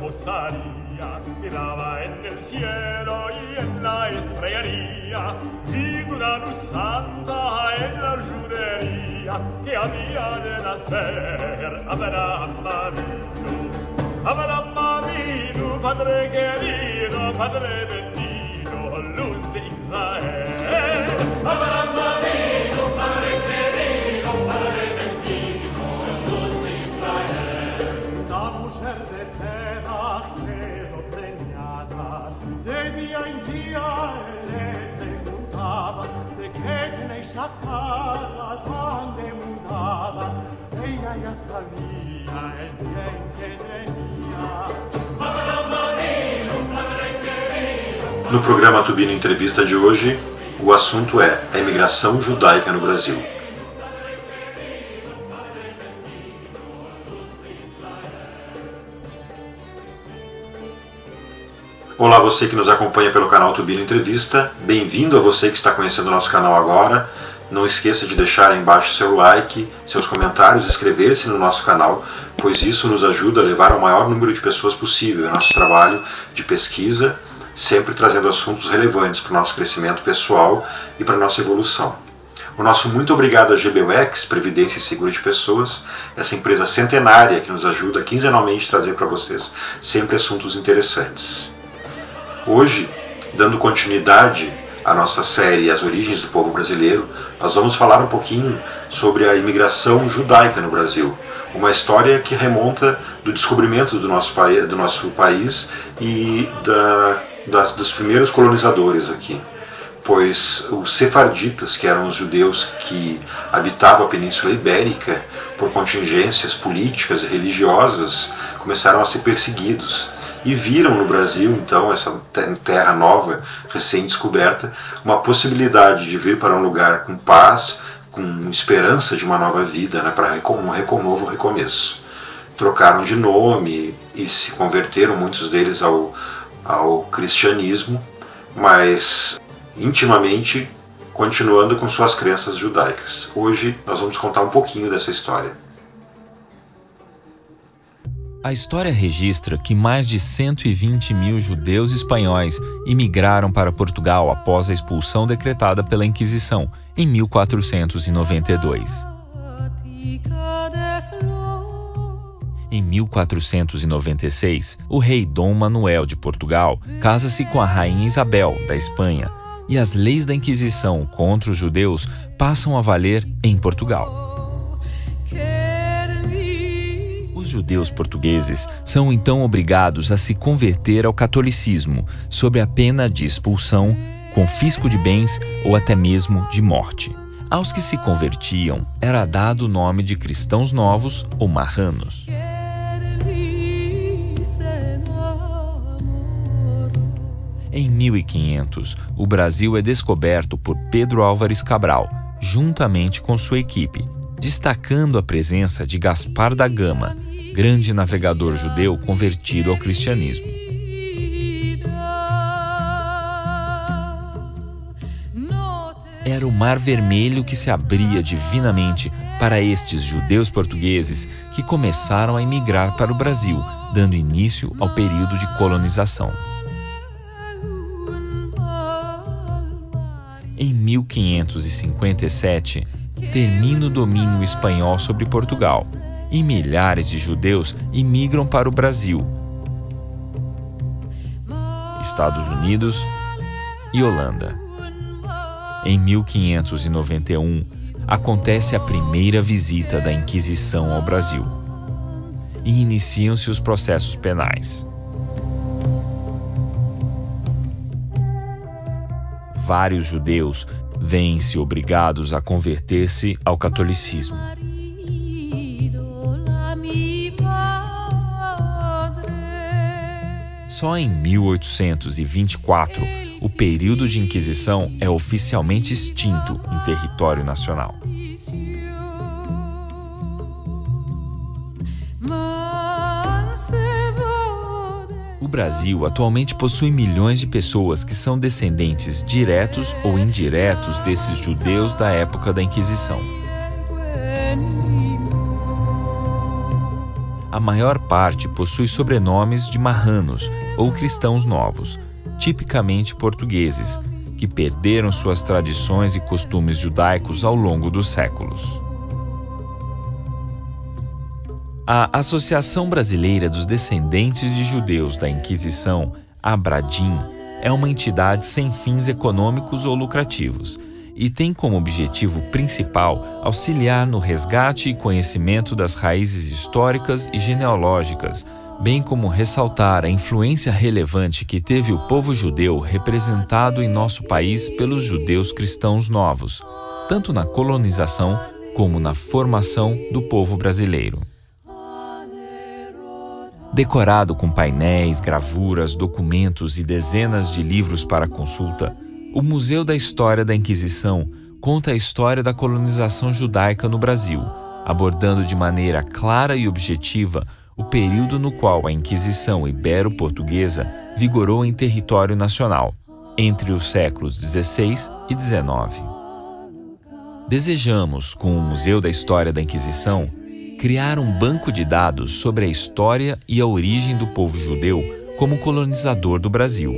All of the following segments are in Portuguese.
reposaría, miraba en el cielo y en la estrellería, vi una luz santa en la judería, que había de nacer Abraham Avinu, Padre querido, Padre bendito, luz de Israel. Abraham Avinu, Padre querido, Padre bendito, luz de Israel. La mujer de Terach quedó preñada, de día en día le preguntaba, ¿de qué tenéis la cara tan demudada? Ella ya sabía el bien que tenía. No programa Tubino Entrevista de hoje, o assunto é a imigração judaica no Brasil. Olá, você que nos acompanha pelo canal Tubino Entrevista, bem-vindo a você que está conhecendo o nosso canal agora. Não esqueça de deixar aí embaixo seu like, seus comentários, inscrever-se no nosso canal, pois isso nos ajuda a levar ao maior número de pessoas possível em nosso trabalho de pesquisa, sempre trazendo assuntos relevantes para o nosso crescimento pessoal e para a nossa evolução. O nosso muito obrigado à GBUX, Previdência e Seguro de Pessoas, essa empresa centenária que nos ajuda quinzenalmente a trazer para vocês sempre assuntos interessantes. Hoje, dando continuidade à nossa série As Origens do Povo Brasileiro, nós vamos falar um pouquinho sobre a imigração judaica no Brasil. Uma história que remonta do descobrimento do nosso país e dos primeiros colonizadores aqui. Pois os sefarditas, que eram os judeus que habitavam a Península Ibérica, por contingências políticas e religiosas, começaram a ser perseguidos. E viram no Brasil, então, essa terra nova, recém-descoberta, uma possibilidade de vir para um lugar com paz, com esperança de uma nova vida, né, para um novo recomeço. Trocaram de nome e se converteram, muitos deles, ao cristianismo, mas intimamente continuando com suas crenças judaicas. Hoje nós vamos contar um pouquinho dessa história. A história registra que mais de 120 mil judeus espanhóis imigraram para Portugal após a expulsão decretada pela Inquisição, em 1492. Em 1496, o rei Dom Manuel de Portugal casa-se com a rainha Isabel, da Espanha, e as leis da Inquisição contra os judeus passam a valer em Portugal. Os judeus portugueses são então obrigados a se converter ao catolicismo, sob a pena de expulsão, confisco de bens ou até mesmo de morte. Aos que se convertiam era dado o nome de cristãos novos ou marranos. Em 1500, o Brasil é descoberto por Pedro Álvares Cabral, juntamente com sua equipe, destacando a presença de Gaspar da Gama, grande navegador judeu convertido ao cristianismo. Era o Mar Vermelho que se abria divinamente para estes judeus portugueses que começaram a emigrar para o Brasil, dando início ao período de colonização. Em 1557, termina o domínio espanhol sobre Portugal e milhares de judeus imigram para o Brasil, Estados Unidos e Holanda. Em 1591, acontece a primeira visita da Inquisição ao Brasil e iniciam-se os processos penais. Vários judeus veem-se obrigados a converter-se ao catolicismo. Só em 1824, o período de Inquisição é oficialmente extinto em território nacional. O Brasil atualmente possui milhões de pessoas que são descendentes diretos ou indiretos desses judeus da época da Inquisição. a maior parte possui sobrenomes de marranos ou cristãos novos, tipicamente portugueses, que perderam suas tradições e costumes judaicos ao longo dos séculos. A Associação Brasileira dos Descendentes de Judeus da Inquisição, Abradim, é uma entidade sem fins econômicos ou lucrativos e tem como objetivo principal auxiliar no resgate e conhecimento das raízes históricas e genealógicas, bem como ressaltar a influência relevante que teve o povo judeu representado em nosso país pelos judeus cristãos novos, tanto na colonização como na formação do povo brasileiro. Decorado com painéis, gravuras, documentos e dezenas de livros para consulta, o Museu da História da Inquisição conta a história da colonização judaica no Brasil, abordando de maneira clara e objetiva o período no qual a Inquisição ibero-portuguesa vigorou em território nacional, entre os séculos XVI e XIX. Desejamos, com o Museu da História da Inquisição, criar um banco de dados sobre a história e a origem do povo judeu como colonizador do Brasil.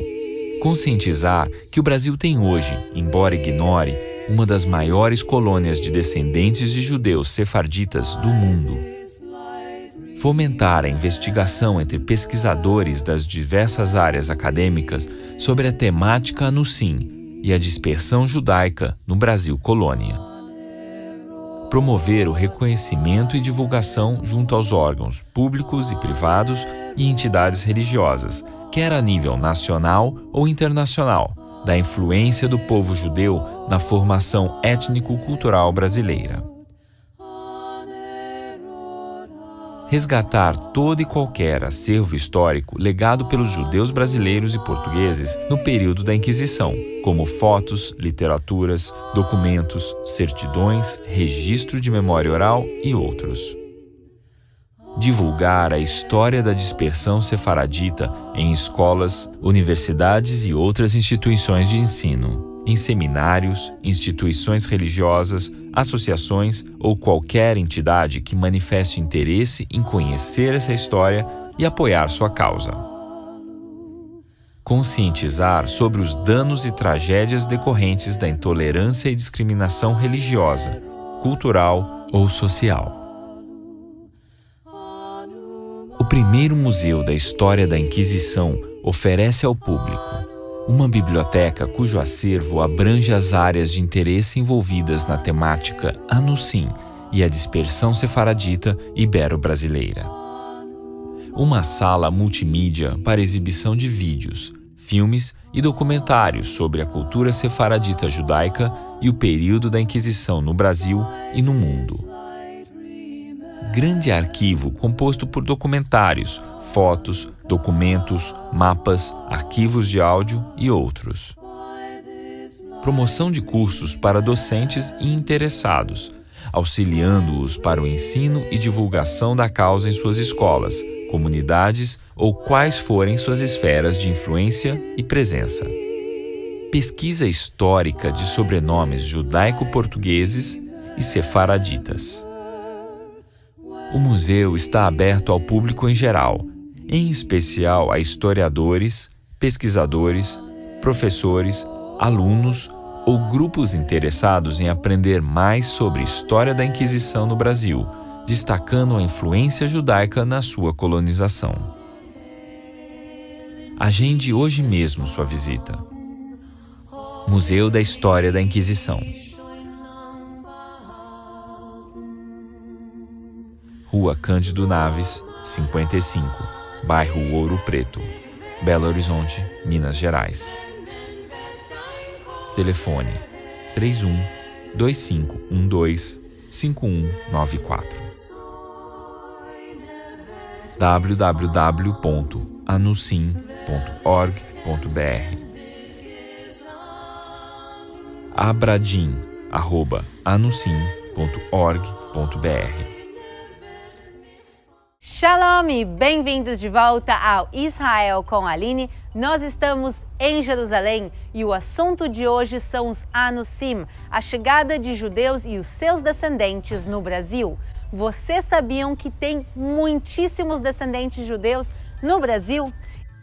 Conscientizar que o Brasil tem hoje, embora ignore, uma das maiores colônias de descendentes de judeus sefarditas do mundo. Fomentar a investigação entre pesquisadores das diversas áreas acadêmicas sobre a temática Anusim e a dispersão judaica no Brasil colônia. Promover o reconhecimento e divulgação junto aos órgãos públicos e privados e entidades religiosas, quer a nível nacional ou internacional, da influência do povo judeu na formação étnico-cultural brasileira. Resgatar todo e qualquer acervo histórico legado pelos judeus brasileiros e portugueses no período da Inquisição, como fotos, literaturas, documentos, certidões, registro de memória oral e outros. Divulgar a história da dispersão sefaradita em escolas, universidades e outras instituições de ensino, em seminários, instituições religiosas, associações ou qualquer entidade que manifeste interesse em conhecer essa história e apoiar sua causa. Conscientizar sobre os danos e tragédias decorrentes da intolerância e discriminação religiosa, cultural ou social. O primeiro museu da história da Inquisição oferece ao público uma biblioteca cujo acervo abrange as áreas de interesse envolvidas na temática Anusim e a dispersão sefaradita ibero-brasileira. Uma sala multimídia para exibição de vídeos, filmes e documentários sobre a cultura sefaradita judaica e o período da Inquisição no Brasil e no mundo. Grande arquivo composto por documentários, fotos, documentos, mapas, arquivos de áudio e outros. Promoção de cursos para docentes e interessados, auxiliando-os para o ensino e divulgação da causa em suas escolas, comunidades ou quais forem suas esferas de influência e presença. Pesquisa histórica de sobrenomes judaico-portugueses e sefaraditas. O museu está aberto ao público em geral, em especial a historiadores, pesquisadores, professores, alunos ou grupos interessados em aprender mais sobre a história da Inquisição no Brasil, destacando a influência judaica na sua colonização. Agende hoje mesmo sua visita. Museu da História da Inquisição. Rua Cândido Naves, 55, bairro Ouro Preto, Belo Horizonte, Minas Gerais. Telefone 31-2512-5194. www.anusim.org.br. abradim@anusim.org.br. Shalom e bem-vindos de volta ao Israel com a Aline. Nós estamos em Jerusalém e o assunto de hoje são os Anusim, a chegada de judeus e os seus descendentes no Brasil. Vocês sabiam que tem muitíssimos descendentes judeus no Brasil?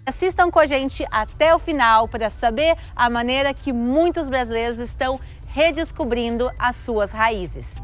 Assistam com a gente até o final para saber a maneira que muitos brasileiros estão redescobrindo as suas raízes.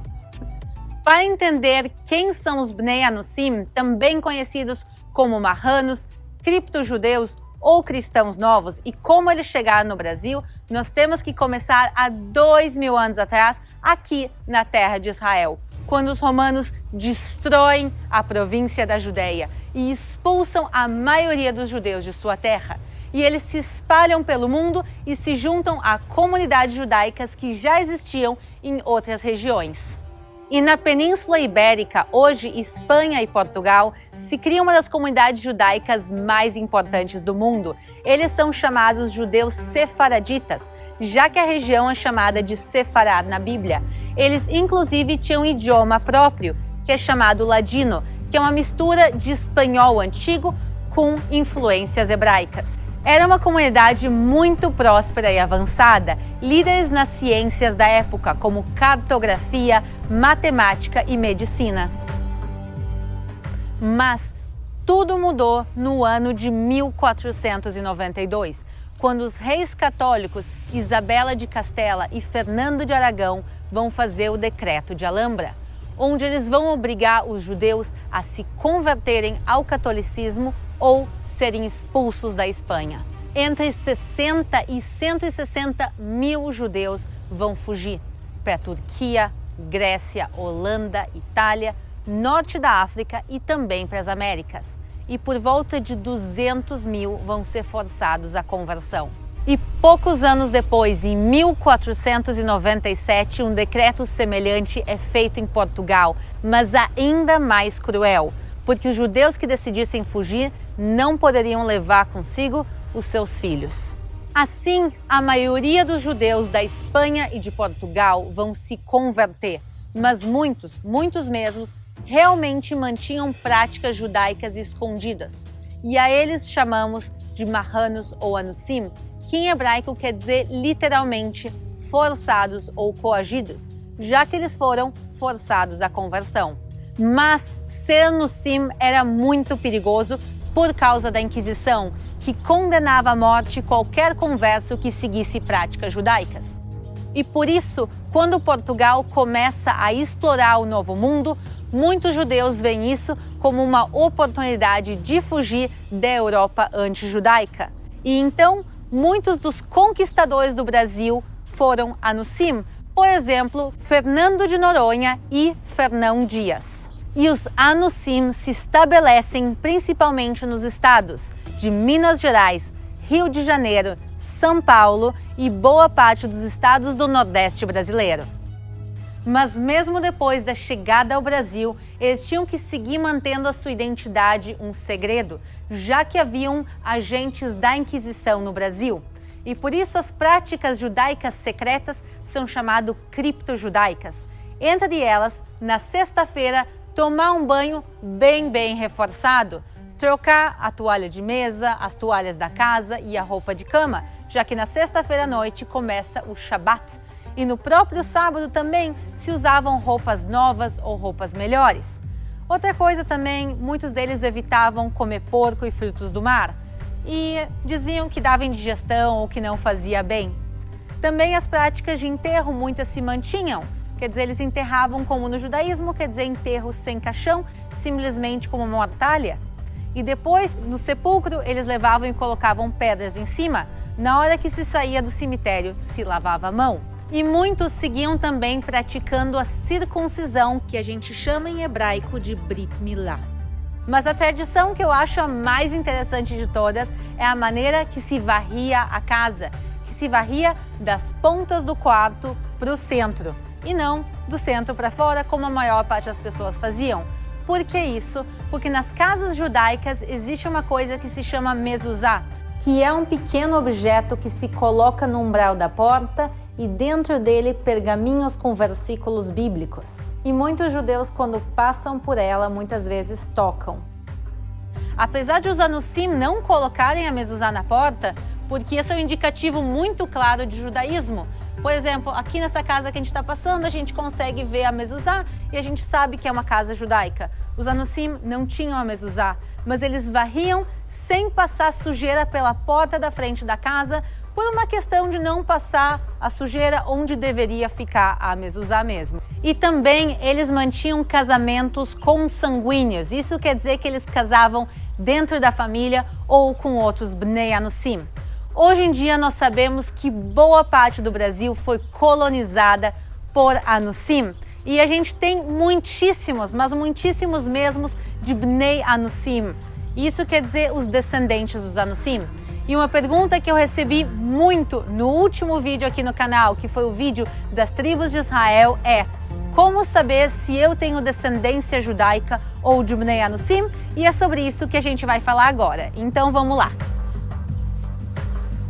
Para entender quem são os Bnei Anussim, também conhecidos como marranos, cripto-judeus ou cristãos novos, e como eles chegaram no Brasil, nós temos que começar há 2000 anos atrás, aqui na terra de Israel, quando os romanos destroem a província da Judéia e expulsam a maioria dos judeus de sua terra. E eles se espalham pelo mundo e se juntam a comunidades judaicas que já existiam em outras regiões. E na Península Ibérica, hoje Espanha e Portugal, se cria uma das comunidades judaicas mais importantes do mundo. Eles são chamados judeus sefaraditas, já que a região é chamada de Sefarad na Bíblia. Eles inclusive tinham um idioma próprio, que é chamado ladino, que é uma mistura de espanhol antigo com influências hebraicas. Era uma comunidade muito próspera e avançada, líderes nas ciências da época, como cartografia, matemática e medicina. Mas tudo mudou no ano de 1492, quando os reis católicos Isabela de Castela e Fernando de Aragão vão fazer o Decreto de Alhambra, onde eles vão obrigar os judeus a se converterem ao catolicismo ou serem expulsos da Espanha. Entre 60 e 160 mil judeus vão fugir para a Turquia, Grécia, Holanda, Itália, norte da África e também para as Américas. E por volta de 200 mil vão ser forçados à conversão. E poucos anos depois, em 1497, um decreto semelhante é feito em Portugal, mas ainda mais cruel, porque os judeus que decidissem fugir não poderiam levar consigo os seus filhos. Assim, a maioria dos judeus da Espanha e de Portugal vão se converter, mas muitos mesmos, realmente mantinham práticas judaicas escondidas. E a eles chamamos de marranos ou anussim, que em hebraico quer dizer literalmente forçados ou coagidos, já que eles foram forçados à conversão. Mas ser anussim era muito perigoso por causa da Inquisição, que condenava à morte qualquer converso que seguisse práticas judaicas. E por isso, quando Portugal começa a explorar o Novo Mundo, muitos judeus veem isso como uma oportunidade de fugir da Europa anti-judaica. E então, muitos dos conquistadores do Brasil foram anussim, por exemplo, Fernando de Noronha e Fernão Dias. E os anussim se estabelecem principalmente nos estados de Minas Gerais, Rio de Janeiro, São Paulo e boa parte dos estados do Nordeste brasileiro. Mas mesmo depois da chegada ao Brasil, eles tinham que seguir mantendo a sua identidade um segredo, já que haviam agentes da Inquisição no Brasil. E por isso as práticas judaicas secretas são chamadas cripto-judaicas. Entre elas, na sexta-feira, tomar um banho bem reforçado, trocar a toalha de mesa, as toalhas da casa e a roupa de cama, já que na sexta-feira à noite começa o Shabat. E no próprio sábado também se usavam roupas novas ou roupas melhores. Outra coisa também, muitos deles evitavam comer porco e frutos do mar. E diziam que dava indigestão ou que não fazia bem. Também as práticas de enterro muitas se mantinham. Quer dizer, eles enterravam como no judaísmo, quer dizer enterro sem caixão, simplesmente como uma mortalha. E depois, no sepulcro, eles levavam e colocavam pedras em cima. Na hora que se saía do cemitério, se lavava a mão. E muitos seguiam também praticando a circuncisão, que a gente chama em hebraico de Brit Milá. Mas a tradição que eu acho a mais interessante de todas é a maneira que se varria a casa, que se varria das pontas do quarto para o centro, e não do centro para fora, como a maior parte das pessoas faziam. Por que isso? Porque nas casas judaicas existe uma coisa que se chama mezuzá, que é um pequeno objeto que se coloca no umbral da porta e dentro dele pergaminhos com versículos bíblicos. E muitos judeus, quando passam por ela, muitas vezes tocam. Apesar de os anussim não colocarem a mezuzá na porta, porque esse é um indicativo muito claro de judaísmo, Por exemplo, aqui nessa casa que a gente está passando, a gente consegue ver a mezuzá e a gente sabe que é uma casa judaica. Os anusim não tinham a mezuzá, mas eles varriam sem passar sujeira pela porta da frente da casa, por uma questão de não passar a sujeira onde deveria ficar a mezuzá mesmo. E também eles mantinham casamentos consanguíneos. Isso quer dizer que eles casavam dentro da família ou com outros bnei anusim. Hoje em dia nós sabemos que boa parte do Brasil foi colonizada por anusim. E a gente tem muitíssimos, mas muitíssimos mesmos de bnei anusim. Isso quer dizer os descendentes dos anusim. E uma pergunta que eu recebi muito no último vídeo aqui no canal, que foi o vídeo das tribos de Israel, é: como saber se eu tenho descendência judaica ou de bnei anusim? E é sobre isso que a gente vai falar agora. Então vamos lá.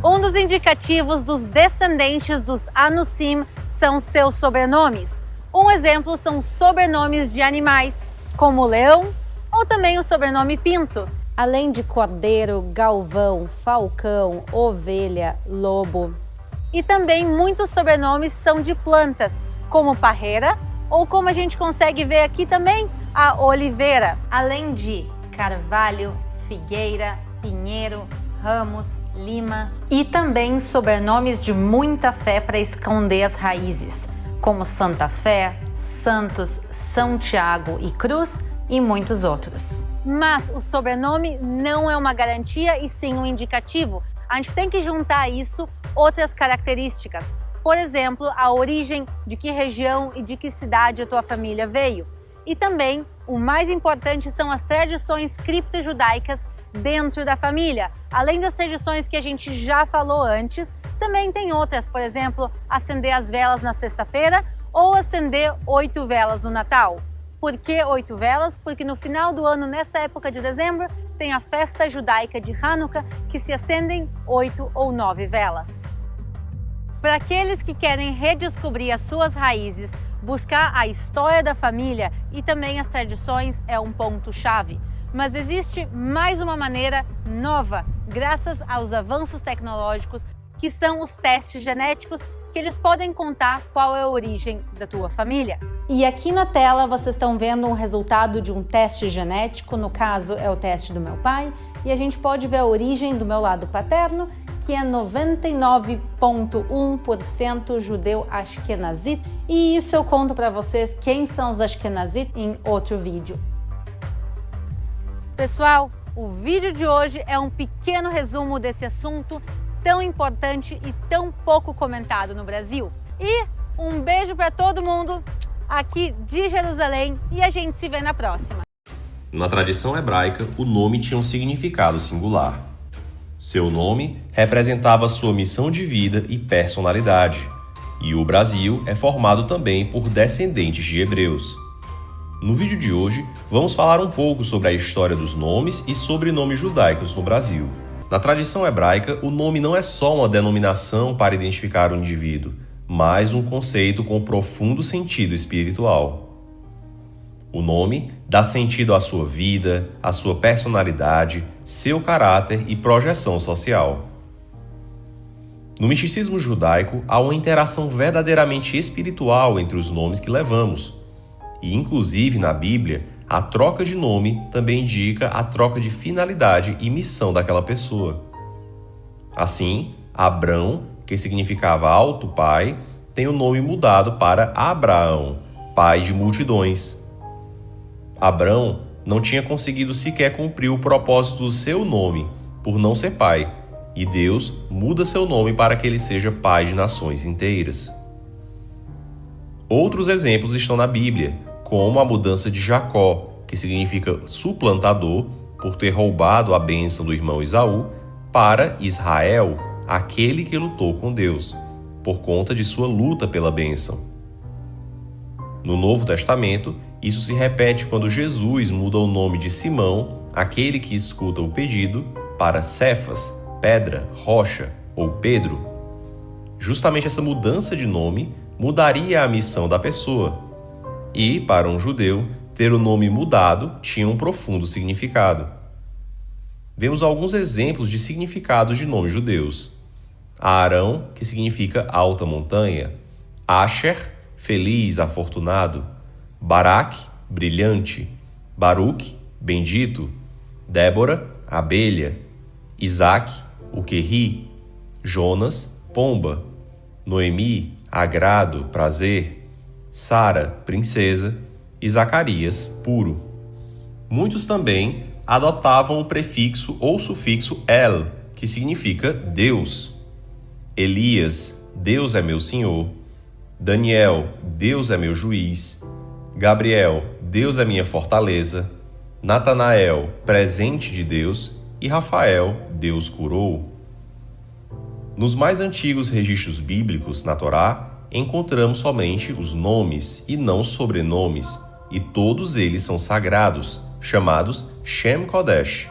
Um dos indicativos dos descendentes dos anusim são seus sobrenomes. Um exemplo são sobrenomes de animais, como leão ou também o sobrenome pinto. Além de cordeiro, galvão, falcão, ovelha, lobo. E também muitos sobrenomes são de plantas, como parreira ou como a gente consegue ver aqui também, a oliveira. Além de carvalho, figueira, pinheiro, ramos, lima. E também sobrenomes de muita fé para esconder as raízes, como Santa Fé, Santos, São Tiago e Cruz e muitos outros. Mas o sobrenome não é uma garantia e sim um indicativo. A gente tem que juntar a isso outras características. Por exemplo, a origem, de que região e de que cidade a tua família veio. E também, o mais importante são as tradições cripto-judaicas dentro da família. Além das tradições que a gente já falou antes, também tem outras, por exemplo, acender as velas na sexta-feira ou acender 8 velas no Natal. Por que 8 velas? Porque no final do ano, nessa época de dezembro, tem a festa judaica de Hanukkah, que se acendem 8 ou 9 velas. Para aqueles que querem redescobrir as suas raízes, buscar a história da família e também as tradições é um ponto-chave. Mas existe mais uma maneira nova, graças aos avanços tecnológicos, que são os testes genéticos, que eles podem contar qual é a origem da tua família. E aqui na tela vocês estão vendo um resultado de um teste genético, no caso é o teste do meu pai, e a gente pode ver a origem do meu lado paterno, que é 99,1% judeu ashkenazit, e isso eu conto para vocês quem são os ashkenazit em outro vídeo. Pessoal, o vídeo de hoje é um pequeno resumo desse assunto tão importante e tão pouco comentado no Brasil. E um beijo para todo mundo aqui de Jerusalém e a gente se vê na próxima. Na tradição hebraica, o nome tinha um significado singular. Seu nome representava sua missão de vida e personalidade. E o Brasil é formado também por descendentes de hebreus. No vídeo de hoje, vamos falar um pouco sobre a história dos nomes e sobrenomes judaicos no Brasil. Na tradição hebraica, o nome não é só uma denominação para identificar o indivíduo, mas um conceito com profundo sentido espiritual. O nome dá sentido à sua vida, à sua personalidade, seu caráter e projeção social. No misticismo judaico, há uma interação verdadeiramente espiritual entre os nomes que levamos. E, inclusive, na Bíblia, a troca de nome também indica a troca de finalidade e missão daquela pessoa. Assim, Abrão, que significava alto pai, tem o nome mudado para Abraão, pai de multidões. Abrão não tinha conseguido sequer cumprir o propósito do seu nome, por não ser pai, e Deus muda seu nome para que ele seja pai de nações inteiras. Outros exemplos estão na Bíblia, como a mudança de Jacó, que significa suplantador, por ter roubado a bênção do irmão Esaú, para Israel, aquele que lutou com Deus, por conta de sua luta pela bênção. No Novo Testamento, isso se repete quando Jesus muda o nome de Simão, aquele que escuta o pedido, para Cefas, pedra, rocha ou Pedro. Justamente essa mudança de nome mudaria a missão da pessoa. E, para um judeu, ter o nome mudado tinha um profundo significado. Vemos alguns exemplos de significados de nomes judeus. Aarão, que significa alta montanha, Asher, feliz, afortunado, Barak, brilhante, Baruque, bendito, Débora, abelha, Isaque, o que ri, Jonas, pomba, Noemi, agrado, prazer, Sara, princesa, e Zacarias, puro. Muitos também adotavam o prefixo ou sufixo El, que significa Deus. Elias, Deus é meu Senhor. Daniel, Deus é meu juiz. Gabriel, Deus é minha fortaleza. Natanael, presente de Deus. E Rafael, Deus curou. Nos mais antigos registros bíblicos na Torá, encontramos somente os nomes e não sobrenomes, e todos eles são sagrados, chamados Shem Kodesh.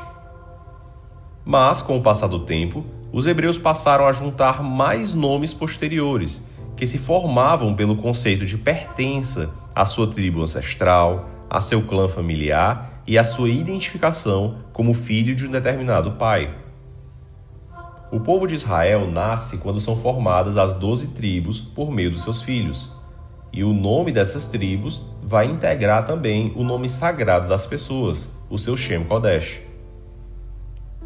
Mas, com o passar do tempo, os hebreus passaram a juntar mais nomes posteriores, que se formavam pelo conceito de pertença à sua tribo ancestral, a seu clã familiar e a sua identificação como filho de um determinado pai. O povo de Israel nasce quando são formadas as 12 tribos por meio dos seus filhos, e o nome dessas tribos vai integrar também o nome sagrado das pessoas, o seu Shem Kodesh.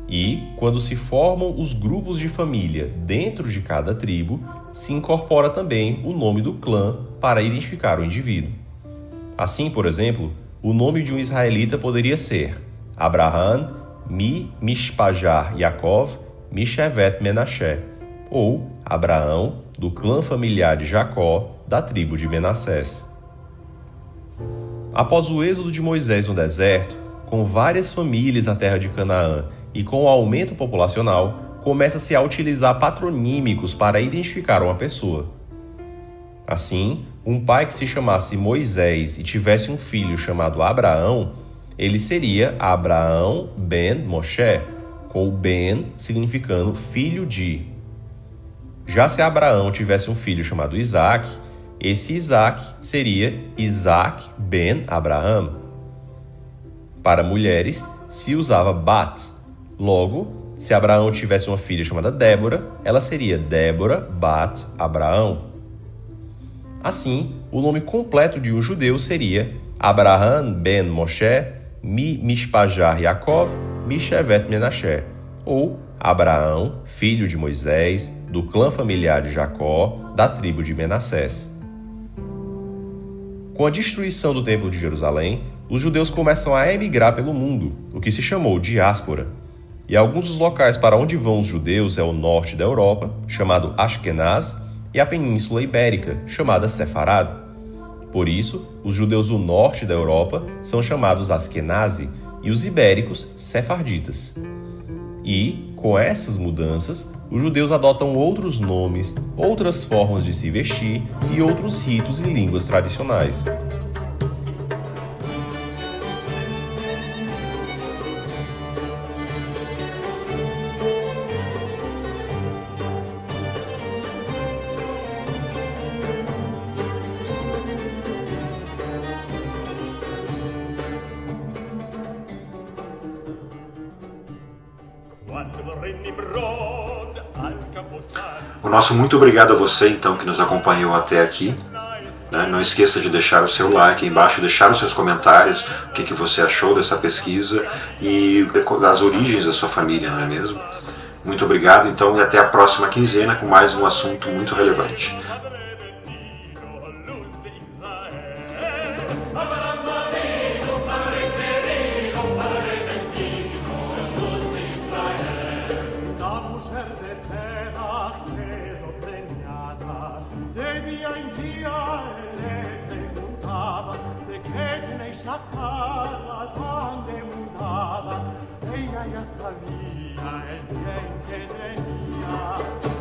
E, quando se formam os grupos de família dentro de cada tribo, se incorpora também o nome do clã para identificar o indivíduo. Assim, por exemplo, o nome de um israelita poderia ser Abraham, Mishpajar Yaakov, Mishevet Menashe, ou Abraão, do clã familiar de Jacó, da tribo de Menassés. Após o êxodo de Moisés no deserto, com várias famílias na terra de Canaã e com o aumento populacional, começa-se a utilizar patronímicos para identificar uma pessoa. Assim, um pai que se chamasse Moisés e tivesse um filho chamado Abraão, ele seria Abraão ben Moshe, com o ben significando filho de. Já se Abraão tivesse um filho chamado Isaac, esse Isaac seria Isaac ben Abraham. Para mulheres, se usava Bat. Logo, se Abraão tivesse uma filha chamada Débora, ela seria Débora Bat Abraão. Assim, o nome completo de um judeu seria Abraham ben Moshe Mishpajar Yaakov Mishevet Menashe, ou Abraão, filho de Moisés, do clã familiar de Jacó, da tribo de Menassés. Com a destruição do Templo de Jerusalém, os judeus começam a emigrar pelo mundo, o que se chamou diáspora. E alguns dos locais para onde vão os judeus é o norte da Europa, chamado Ashkenaz, e a Península Ibérica, chamada Sefarad. Por isso, os judeus do norte da Europa são chamados Askenazi e os ibéricos Sefarditas. E, com essas mudanças, os judeus adotam outros nomes, outras formas de se vestir e outros ritos e línguas tradicionais. O nosso muito obrigado a você, então, que nos acompanhou até aqui. Não esqueça de deixar o seu like aí embaixo, deixar os seus comentários, o que você achou dessa pesquisa e das origens da sua família, não é mesmo? Muito obrigado, então, e até a próxima quinzena com mais um assunto muito relevante. La cara tan demudada, ella ya sabía el bien que tenía.